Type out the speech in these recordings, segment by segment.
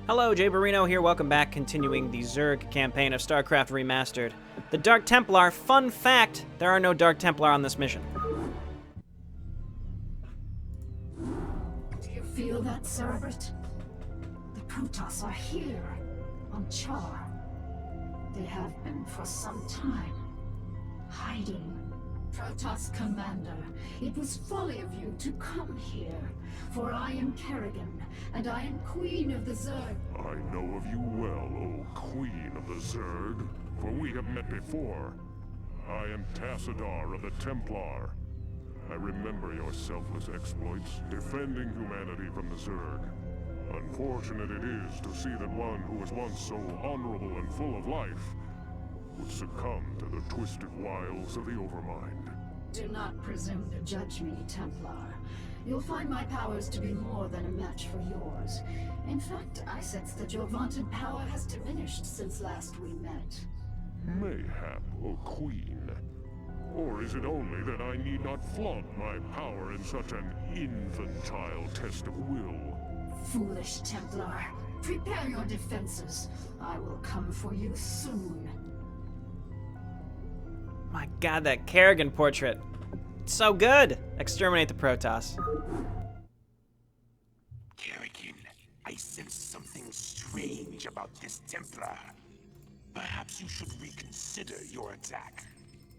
Hello, Jay Barino here. Welcome back, continuing the Zerg campaign of StarCraft Remastered. The Dark Templar, fun fact, there are no Dark Templar on this mission. Do you feel that, Cerebrit? The Protoss are here, on Char. They have been for some time, hiding. Protoss Commander, it was folly of you to come here, for I am Kerrigan, and I am Queen of the Zerg. I know of you well, O Queen of the Zerg, for we have met before. I am Tassadar of the Templar. I remember your selfless exploits, defending humanity from the Zerg. Unfortunate it is to see that one who was once so honorable and full of life would succumb to the twisted wiles of the Overmind. Do not presume to judge me, Templar. You'll find my powers to be more than a match for yours. In fact, I sense that your vaunted power has diminished since last we met. Mayhap, O Queen. Or is it only that I need not flaunt my power in such an infantile test of will? Foolish Templar. Prepare your defenses. I will come for you soon. My god, that Kerrigan portrait. It's so good! Exterminate the Protoss. Kerrigan, I sense something strange about this Templar. Perhaps you should reconsider your attack.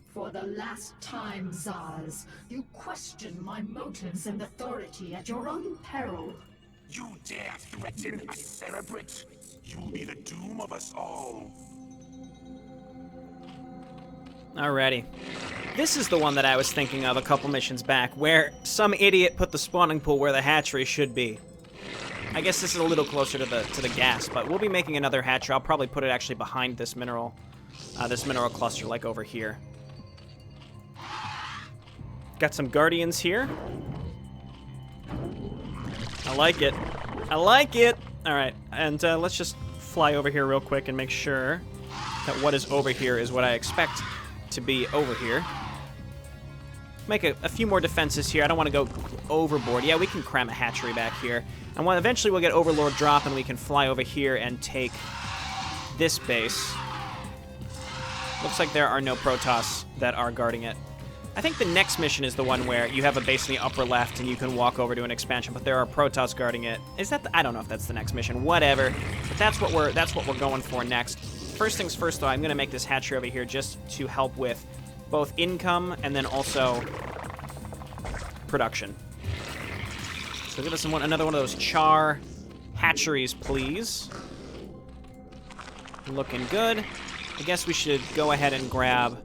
For the last time, Zaz, you question my motives and authority at your own peril. You dare threaten a Cerebrit? You'll be the doom of us all. Alrighty. This is the one that I was thinking of a couple missions back, where some idiot put the spawning pool where the hatchery should be. I guess this is a little closer to the gas, but we'll be making another hatchery. I'll probably put it actually behind this mineral cluster, like over here. Got some guardians here. I like it. I like it! Alright, and let's just fly over here real quick and make sure that what is over here is what I expect to be over here. Make a few more defenses here. I don't want to go overboard. Yeah, we can cram a hatchery back here. And eventually we'll get Overlord drop and we can fly over here and take this base. Looks like there are no Protoss that are guarding it. I think the next mission is the one where you have a base in the upper left and you can walk over to an expansion, but there are Protoss guarding it. Is that I don't know if that's the next mission. Whatever. But that's what we're going for next. First things first, though, I'm going to make this hatchery over here just to help with both income and then also production. So give us another one of those char hatcheries, please. Looking good. I guess we should go ahead and grab...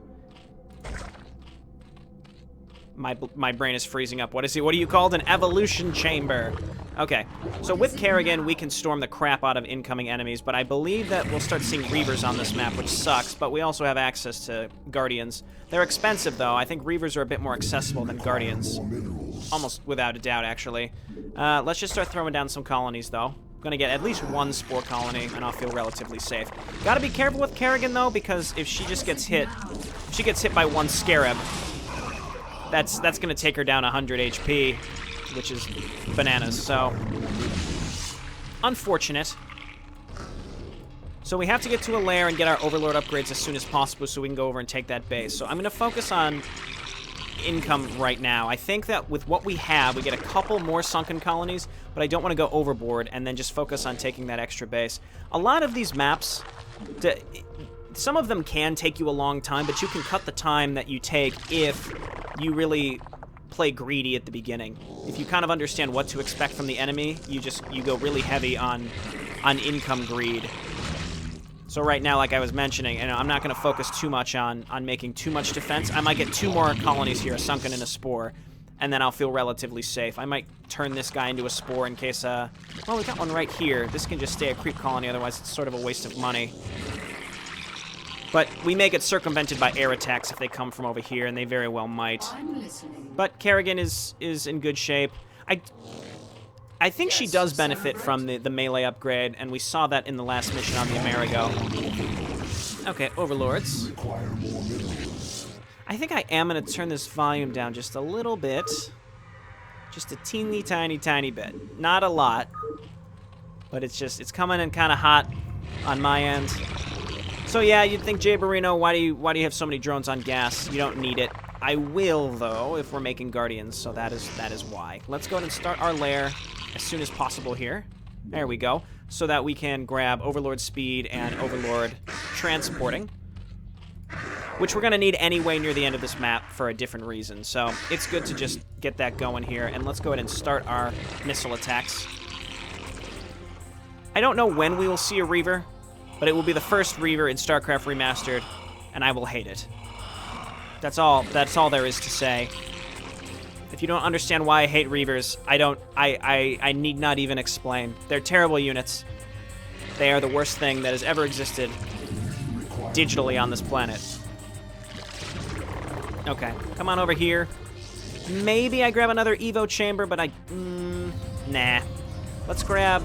My brain is freezing up. What is it? What do you call an evolution chamber? Okay, so with Kerrigan, we can storm the crap out of incoming enemies, but I believe that we'll start seeing Reavers on this map, which sucks, but we also have access to Guardians. They're expensive, though. I think Reavers are a bit more accessible than Guardians. Almost without a doubt, actually. Let's just start throwing down some colonies, though. I'm gonna get at least one spore colony, and I'll feel relatively safe. Gotta be careful with Kerrigan, though, because if she just gets hit... If she gets hit by one Scarab, that's gonna take her down 100 HP, which is bananas, so... Unfortunate. So we have to get to a lair and get our Overlord upgrades as soon as possible so we can go over and take that base. So I'm gonna focus on income right now. I think that with what we have, we get a couple more sunken colonies, but I don't want to go overboard and then just focus on taking that extra base. A lot of these maps... Some of them can take you a long time, but you can cut the time that you take if you really play greedy at the beginning. If you kind of understand what to expect from the enemy, you go really heavy on income greed. So right now, like I was mentioning, and I'm not going to focus too much on making too much defense. I might get 2 more colonies here, a sunken and a spore, and then I'll feel relatively safe. I might turn this guy into a spore in case, well, we got one right here. This can just stay a creep colony, otherwise it's sort of a waste of money. But we may get circumvented by air attacks if they come from over here, and they very well might. But Kerrigan is in good shape. I think she does benefit from the melee upgrade, and we saw that in the last mission on the Amerigo. Okay, Overlords. I think I am going to turn this volume down just a little bit. Just a teeny tiny bit. Not a lot. But it's coming in kind of hot on my end. So yeah, you'd think, Jay Barino, why do you have so many drones on gas? You don't need it. I will, though, if we're making Guardians, so that is why. Let's go ahead and start our lair as soon as possible here. There we go. So that we can grab Overlord Speed and Overlord Transporting, which we're going to need anyway near the end of this map for a different reason. So it's good to just get that going here, and let's go ahead and start our missile attacks. I don't know when we will see a Reaver, but it will be the first Reaver in StarCraft Remastered, and I will hate it. That's all there is to say. If you don't understand why I hate Reavers, I need not even explain. They're terrible units. They are the worst thing that has ever existed digitally on this planet. Okay, come on over here. Maybe I grab another Evo chamber, but nah. Let's grab...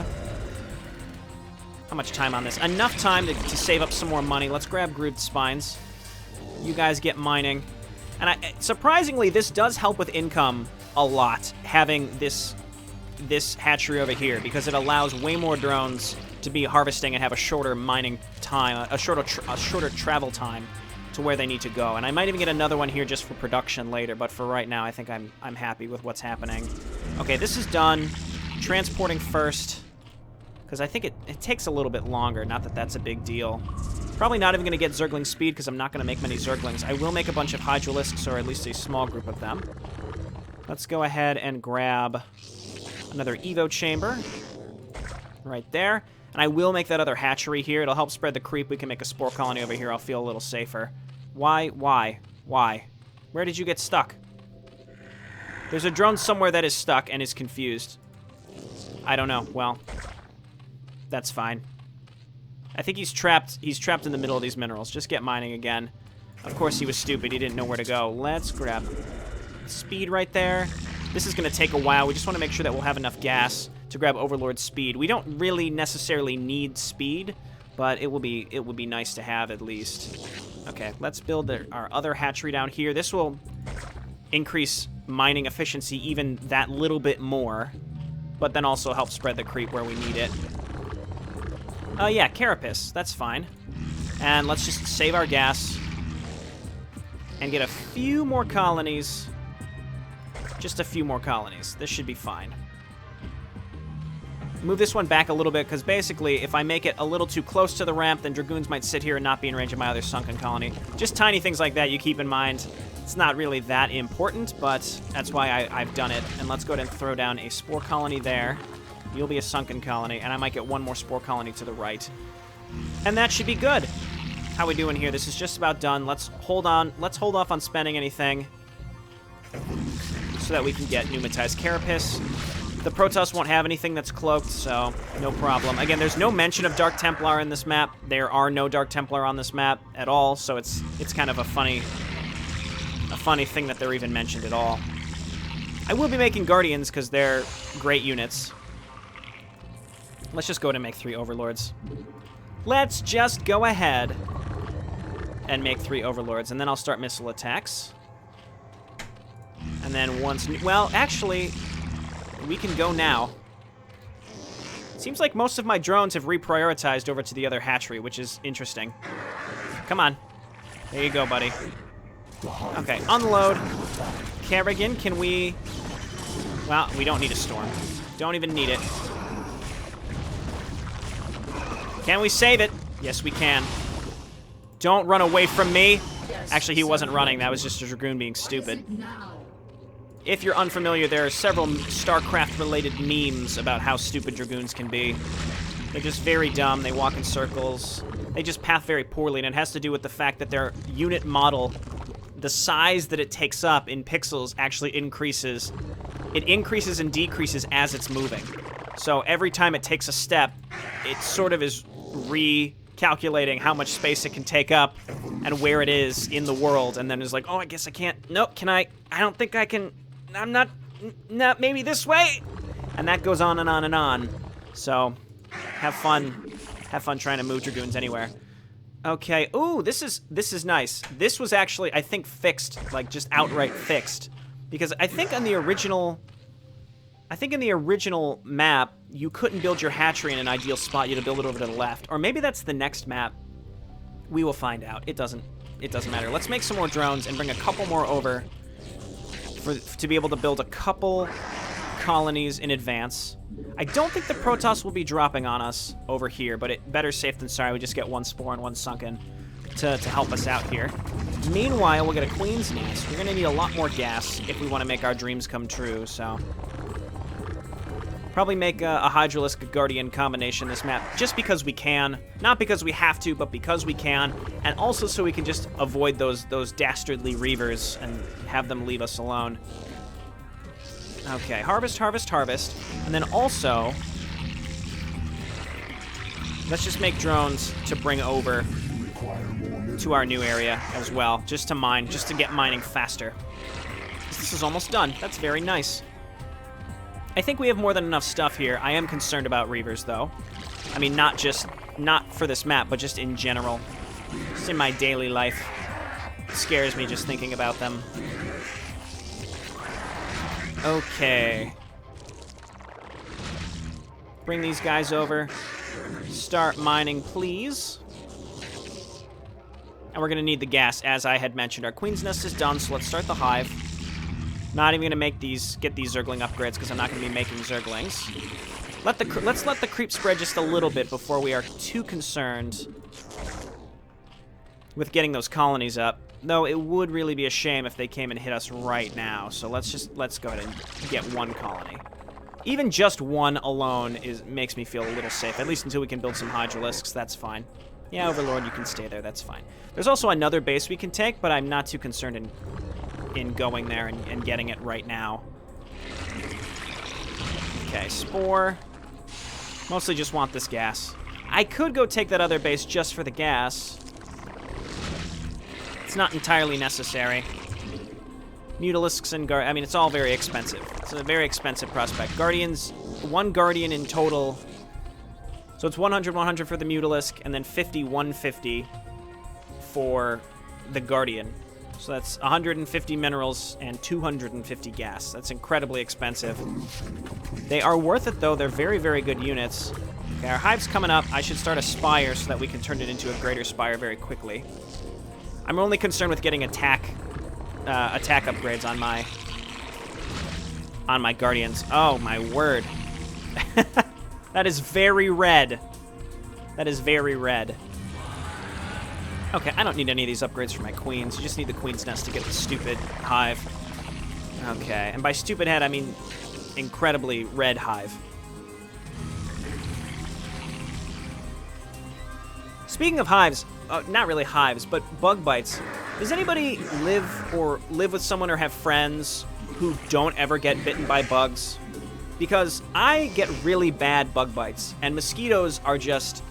How much time on this? Enough time to save up some more money. Let's grab Grooved Spines. You guys get mining. And surprisingly, this does help with income a lot, having this hatchery over here, because it allows way more drones to be harvesting and have a shorter mining time, a shorter travel time to where they need to go. And I might even get another one here just for production later, but for right now, I think I'm happy with what's happening. Okay, this is done. Transporting first, because I think it takes a little bit longer. Not that that's a big deal. Probably not even going to get Zergling speed, because I'm not going to make many Zerglings. I will make a bunch of Hydralisks, or at least a small group of them. Let's go ahead and grab another Evo chamber. Right there. And I will make that other hatchery here. It'll help spread the creep. We can make a spore colony over here. I'll feel a little safer. Why? Where did you get stuck? There's a drone somewhere that is stuck and is confused. I don't know. Well, that's fine. I think he's trapped in the middle of these minerals. Just get mining again. Of course he was stupid. He didn't know where to go. Let's grab speed right there. This is going to take a while. We just want to make sure that we'll have enough gas to grab Overlord speed. We don't really necessarily need speed, but it will be nice to have at least. Okay, let's build our other hatchery down here. This will increase mining efficiency even that little bit more, but then also help spread the creep where we need it. Yeah, Carapace. That's fine. And let's just save our gas and get a few more colonies. Just a few more colonies. This should be fine. Move this one back a little bit, because basically, if I make it a little too close to the ramp, then Dragoons might sit here and not be in range of my other sunken colony. Just tiny things like that you keep in mind. It's not really that important, but that's why I've done it. And let's go ahead and throw down a spore colony there. You'll be a sunken colony, and I might get one more spore colony to the right. And that should be good. How we doing here? This is just about done. Let's hold on. Let's hold off on spending anything so that we can get pneumatized Carapace. The Protoss won't have anything that's cloaked, so no problem. Again, there's no mention of Dark Templar in this map. There are no Dark Templar on this map at all, so it's kind of a funny thing that they're even mentioned at all. I will be making Guardians because they're great units. Let's just go ahead and make 3 Overlords. Let's just go ahead and make 3 Overlords, and then I'll start missile attacks. And then once... Well, actually, we can go now. Seems like most of my drones have reprioritized over to the other hatchery, which is interesting. Come on. There you go, buddy. Okay, unload. Kerrigan, can we... Well, we don't need a storm. Don't even need it. Can we save it? Yes, we can. Don't run away from me. Actually, he wasn't running. That was just a Dragoon being stupid. If you're unfamiliar, there are several StarCraft-related memes about how stupid Dragoons can be. They're just very dumb. They walk in circles. They just path very poorly, and it has to do with the fact that their unit model, the size that it takes up in pixels, actually increases. It increases and decreases as it's moving. So every time it takes a step, it sort of is recalculating how much space it can take up and where it is in the world, and then is like, oh, I guess I can't. Nope, can I? I don't think I can. I'm not. Maybe this way. And that goes on and on and on. So have fun. Have fun trying to move Dragoons anywhere. Okay. Ooh, this is nice. This was actually, I think, fixed, like just outright fixed, because I think on the original I think in the original map, you couldn't build your hatchery in an ideal spot. You had to build it over to the left. Or maybe that's the next map. We will find out. It doesn't matter. Let's make some more drones and bring a couple more over to be able to build a couple colonies in advance. I don't think the Protoss will be dropping on us over here, but it better safe than sorry. We just get one spore and one sunken to help us out here. Meanwhile, we'll get a Queen's Nest. We're going to need a lot more gas if we want to make our dreams come true, so... Probably make a Hydralisk Guardian combination this map, just because we can. Not because we have to, but because we can. And also so we can just avoid those dastardly Reavers and have them leave us alone. Okay, harvest, harvest, harvest. And then also, let's just make drones to bring over to our new area as well, just to mine, just to get mining faster. This is almost done. That's very nice. I think we have more than enough stuff here. I am concerned about Reavers, though. I mean, not for this map, but just in general. Just in my daily life. It scares me just thinking about them. Okay. Bring these guys over. Start mining, please. And we're going to need the gas, as I had mentioned. Our Queen's Nest is done, so let's start the hive. Not even going to get these Zergling upgrades, because I'm not going to be making Zerglings. Let's let the creep spread just a little bit before we are too concerned with getting those colonies up. Though it would really be a shame if they came and hit us right now. So let's go ahead and get one colony. Even just one alone makes me feel a little safe, at least until we can build some Hydralisks. That's fine. Yeah, Overlord, you can stay there. That's fine. There's also another base we can take, but I'm not too concerned in going there and getting it right now. Okay, Spore. Mostly just want this gas. I could go take that other base just for the gas. It's not entirely necessary. Mutalisks and I mean, it's all very expensive. It's a very expensive prospect. Guardians, one Guardian in total. So it's 100, 100 for the Mutalisk, and then 50, 150 for the Guardian. So that's 150 minerals and 250 gas. That's incredibly expensive. They are worth it, though. They're very, very good units. Okay, our hive's coming up. I should start a Spire so that we can turn it into a greater Spire very quickly. I'm only concerned with getting attack upgrades on my Guardians. Oh, my word. That is very red. That is very red. Okay, I don't need any of these upgrades for my queens. You just need the Queen's Nest to get the stupid hive. Okay, and by stupid head, I mean incredibly red hive. Speaking of hives, not really hives, but bug bites. Does anybody live with someone or have friends who don't ever get bitten by bugs? Because I get really bad bug bites, and mosquitoes are just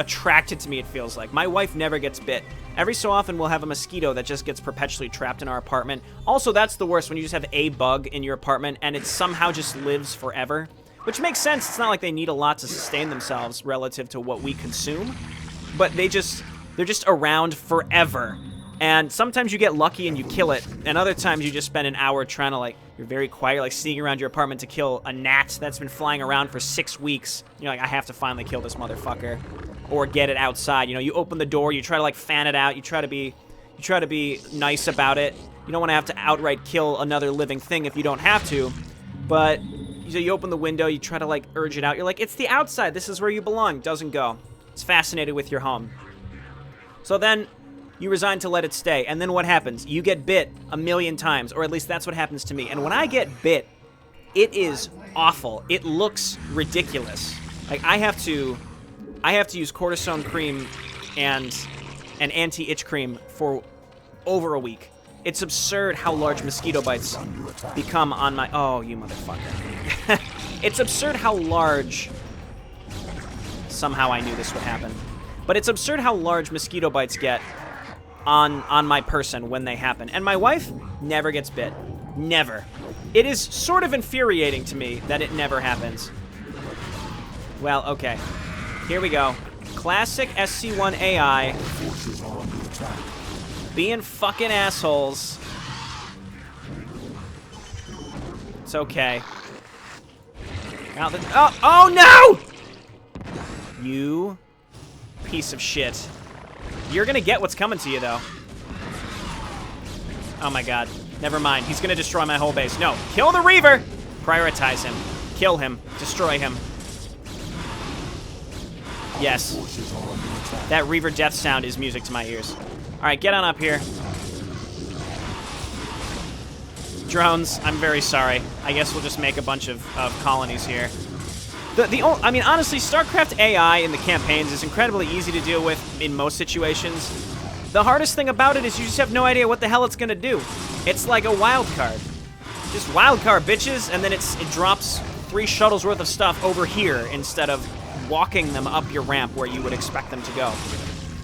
attracted to me, it feels like. My wife never gets bit. Every so often we'll have a mosquito that just gets perpetually trapped in our apartment. Also, that's the worst, when you just have a bug in your apartment and it somehow just lives forever. Which makes sense. It's not like they need a lot to sustain themselves relative to what we consume. But they're just around forever. And sometimes you get lucky and you kill it, and other times you just spend an hour trying to, you're very quiet, sneaking around your apartment to kill a gnat that's been flying around for 6 weeks. You're like, I have to finally kill this motherfucker. Or get it outside. You know, you open the door, you try to, fan it out, you try to be nice about it. You don't want to have to outright kill another living thing if you don't have to. But, you open the window, you try to, urge it out. You're like, it's the outside, this is where you belong. Doesn't go. It's fascinated with your home. So then, you resign to let it stay, and then what happens? You get bit 1,000,000 times, or at least that's what happens to me. And when I get bit, it is awful. It looks ridiculous. I have to use cortisone cream and an anti-itch cream for over a week. It's absurd how large mosquito bites become on my... Oh, you motherfucker. It's absurd how large... Somehow I knew this would happen. But it's absurd how large mosquito bites get on my person when they happen. And my wife never gets bit. Never. It is sort of infuriating to me that it never happens. Well, okay. Here we go. Classic SC1 AI. Being fucking assholes. It's okay. Now the, oh no! You piece of shit. You're gonna get what's coming to you, though. Oh my god. Never mind. He's gonna destroy my whole base. No. Kill the Reaver! Prioritize him. Kill him. Destroy him. Yes. That Reaver death sound is music to my ears. Alright, get on up here. Drones, I'm very sorry. I guess we'll just make a bunch of colonies here. I mean, honestly, StarCraft AI in the campaigns is incredibly easy to deal with in most situations. The hardest thing about it is you just have no idea what the hell it's gonna do. It's like a wild card. Just wild card, bitches, and then it drops 3 shuttles worth of stuff over here instead of walking them up your ramp where you would expect them to go.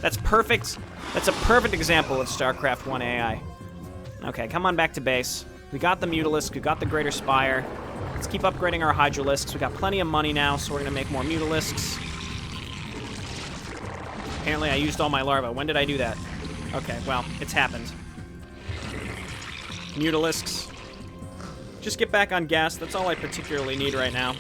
That's perfect. That's a perfect example of StarCraft 1 AI. Okay, come on back to base. We got the Mutalisk, we got the Greater Spire. Let's keep upgrading our Hydralisks. We got plenty of money now, so we're gonna make more Mutalisks. Apparently I used all my larvae. When did I do that? Okay, well, it's happened. Mutalisks. Just get back on gas. That's all I particularly need right now.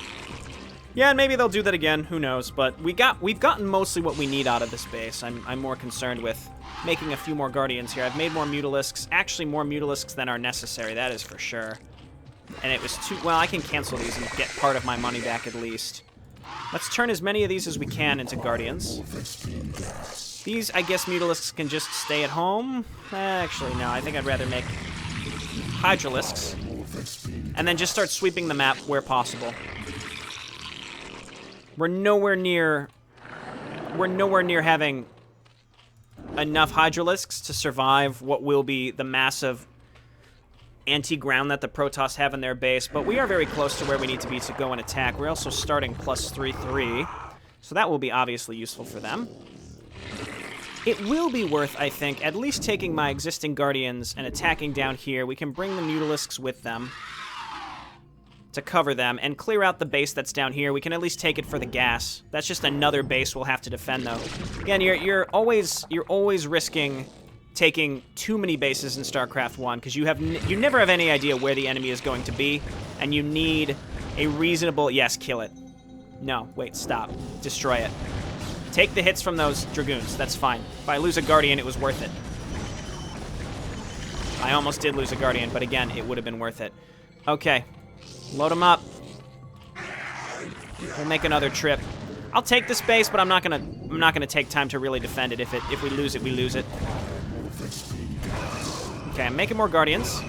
Yeah, and maybe they'll do that again. Who knows? But we've gotten mostly what we need out of this base. I'm more concerned with making a few more Guardians here. I've made more Mutalisks. Actually, more Mutalisks than are necessary. That is for sure. And it was too... Well, I can cancel these and get part of my money back at least. Let's turn as many of these as we can into Guardians. These, I guess, Mutalisks can just stay at home. Actually, no. I think I'd rather make Hydralisks. And then just start sweeping the map where possible. We're nowhere near having enough Hydralisks to survive what will be the massive anti-ground that the Protoss have in their base, but we are very close to where we need to be to go and attack. We're also starting plus 3/3, so that will be obviously useful for them. It will be worth, I think, at least taking my existing Guardians and attacking down here. We can bring the Mutalisks with them to cover them and clear out the base that's down here. We can at least take it for the gas. That's just another base we'll have to defend, though. Again, you're always risking taking too many bases in StarCraft 1 because you never have any idea where the enemy is going to be, and you need a reasonable... Yes, kill it. No, wait, stop. Destroy it. Take the hits from those Dragoons. That's fine. If I lose a Guardian, it was worth it. I almost did lose a Guardian, but again, it would have been worth it. Okay. Load them up. We'll make another trip. I'll take this base, but I'm not gonna take time to really defend it. If we lose it, we lose it. Okay, I'm making more Guardians.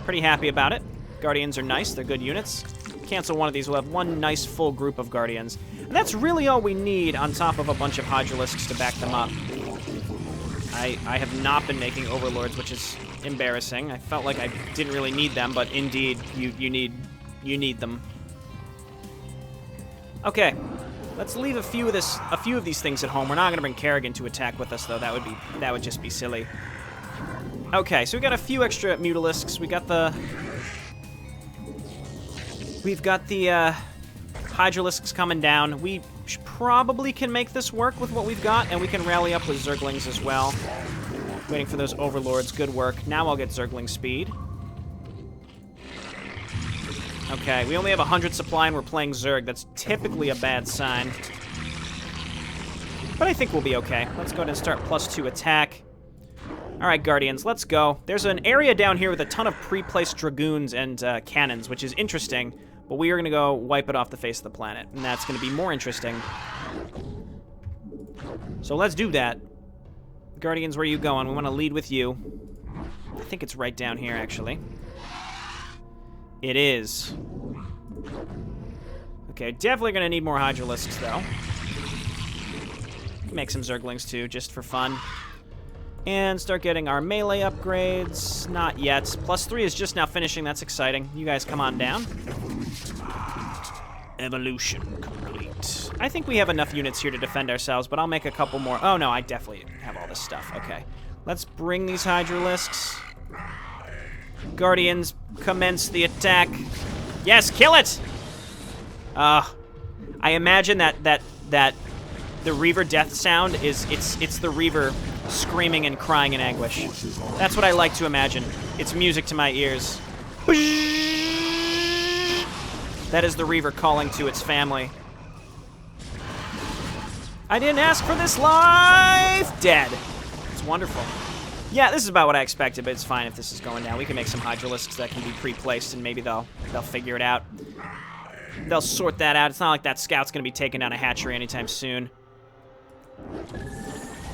Pretty happy about it. Guardians are nice. They're good units. Cancel one of these. We'll have one nice full group of Guardians. And that's really all we need on top of a bunch of Hydralisks to back them up. I have not been making Overlords, which is embarrassing. I felt like I didn't really need them, but indeed, you need them. Okay, let's leave a few of these things at home. We're not going to bring Kerrigan to attack with us, though. That would just be silly. Okay, so we got a few extra Mutalisks. We've got the Hydralisks coming down. We probably can make this work with what we've got, and we can rally up with Zerglings as well. Waiting for those Overlords. Good work. Now I'll get Zergling speed. Okay, we only have 100 supply and we're playing Zerg. That's typically a bad sign. But I think we'll be okay. Let's go ahead and start +2 attack. Alright, Guardians, let's go. There's an area down here with a ton of pre-placed Dragoons and cannons, which is interesting, but we are going to go wipe it off the face of the planet, and that's going to be more interesting. So let's do that. Guardians, where are you going? We want to lead with you. I think it's right down here, actually. It is. Okay, definitely going to need more Hydralisks, though. Make some Zerglings, too, just for fun. And start getting our melee upgrades. Not yet. +3 is just now finishing. That's exciting. You guys come on down. Evolution complete. I think we have enough units here to defend ourselves, but I'll make a couple more. Oh, no, I definitely have all this stuff. Okay. Let's bring these Hydralisks. Guardians, commence the attack. Yes, kill it! I imagine that the Reaver death sound is it's the Reaver screaming and crying in anguish. That's what I like to imagine. It's music to my ears. That is the Reaver calling to its family. I didn't ask for this life! Dead. It's wonderful. Yeah, this is about what I expected, but it's fine if this is going down. We can make some Hydralisks that can be pre-placed, and maybe they'll figure it out. They'll sort that out. It's not like that scout's going to be taking down a hatchery anytime soon.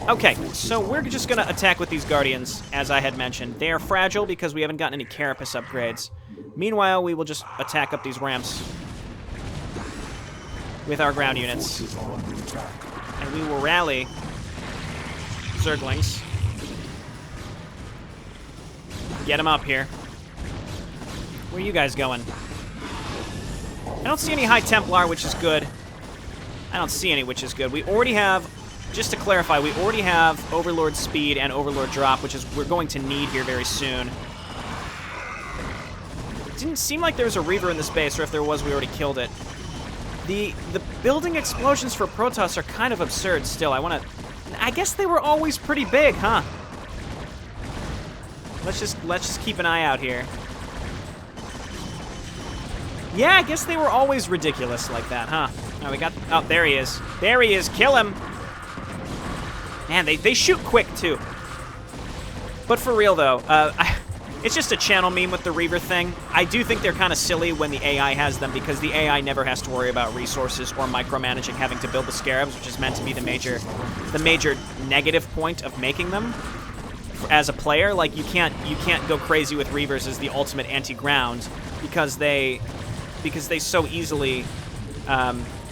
Okay, so we're just going to attack with these Guardians, as I had mentioned. They are fragile because we haven't gotten any Carapace upgrades. Meanwhile, we will just attack up these ramps with our ground units. And we will rally Zerglings. Get them up here. Where are you guys going? I don't see any High Templar, which is good. I don't see any, which is good. We already have, just to clarify, we already have Overlord Speed and Overlord Drop, which is we're going to need here very soon. It didn't seem like there was a Reaver in this base, or if there was, we already killed it. The building explosions for Protoss are kind of absurd still. I guess they were always pretty big, huh? Let's just keep an eye out here. Yeah, I guess they were always ridiculous like that, huh? Oh, we got... Oh, there he is. There he is. Kill him. Man, they shoot quick, too. But for real, though, it's just a channel meme with the Reaver thing. I do think they're kind of silly when the AI has them, because the AI never has to worry about resources or micromanaging having to build the Scarabs, which is meant to be the major negative point of making them. As a player, like, you can't go crazy with Reavers as the ultimate anti-ground, because they so easily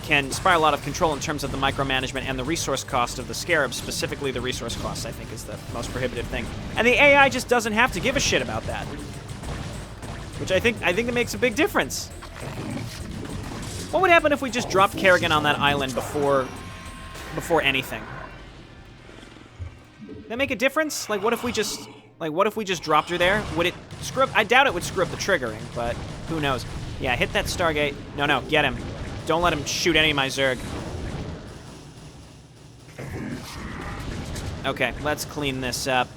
can spiral out of control in terms of the micromanagement and the resource cost of the Scarabs. Specifically, the resource cost, I think, is the most prohibitive thing. And the AI just doesn't have to give a shit about that, which I think that makes a big difference. What would happen if we just dropped Kerrigan on that island before anything? That make a difference? Like, what if we just dropped her there? Would it screw up? I doubt it would screw up the triggering, but who knows? Yeah, hit that Stargate. No, get him. Don't let him shoot any of my Zerg. Okay, let's clean this up.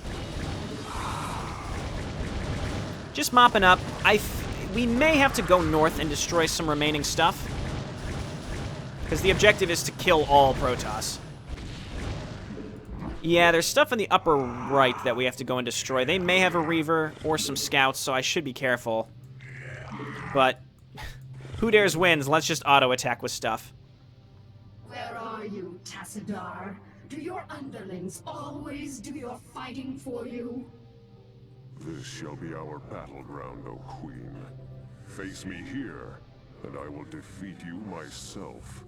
Just mopping up. We may have to go north and destroy some remaining stuff, because the objective is to kill all Protoss. Yeah, there's stuff in the upper right that we have to go and destroy. They may have a Reaver or some scouts, so I should be careful. But who dares wins? Let's just auto-attack with stuff. Where are you, Tassadar? Do your underlings always do your fighting for you? This shall be our battleground, O Queen. Face me here, and I will defeat you myself.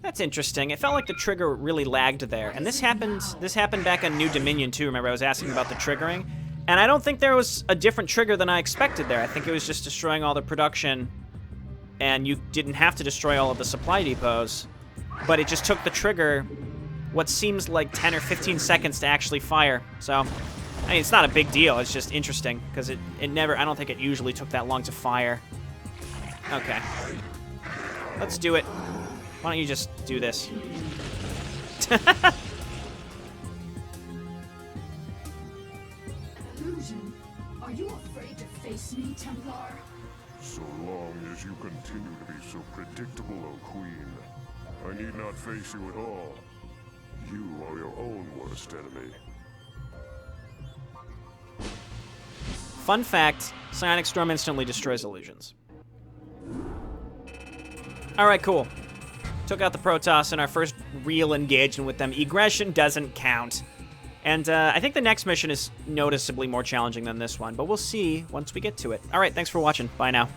That's interesting. It felt like the trigger really lagged there. And this happened back on New Dominion too. Remember, I was asking about the triggering? And I don't think there was a different trigger than I expected there. I think it was just destroying all the production, and you didn't have to destroy all of the supply depots. But it just took the trigger what seems like 10 or 15 seconds to actually fire. So, I mean, it's not a big deal. It's just interesting, because it never... I don't think it usually took that long to fire. Okay. Let's do it. Why don't you just do this? Illusion, are you afraid to face me, Templar? So long as you continue to be so predictable, O Queen, I need not face you at all. You are your own worst enemy. Fun fact, Psionic Storm instantly destroys illusions. Alright, cool. Took out the Protoss in our first real engagement with them. Egression doesn't count. And I think the next mission is noticeably more challenging than this one, but we'll see once we get to it. Alright, thanks for watching. Bye now.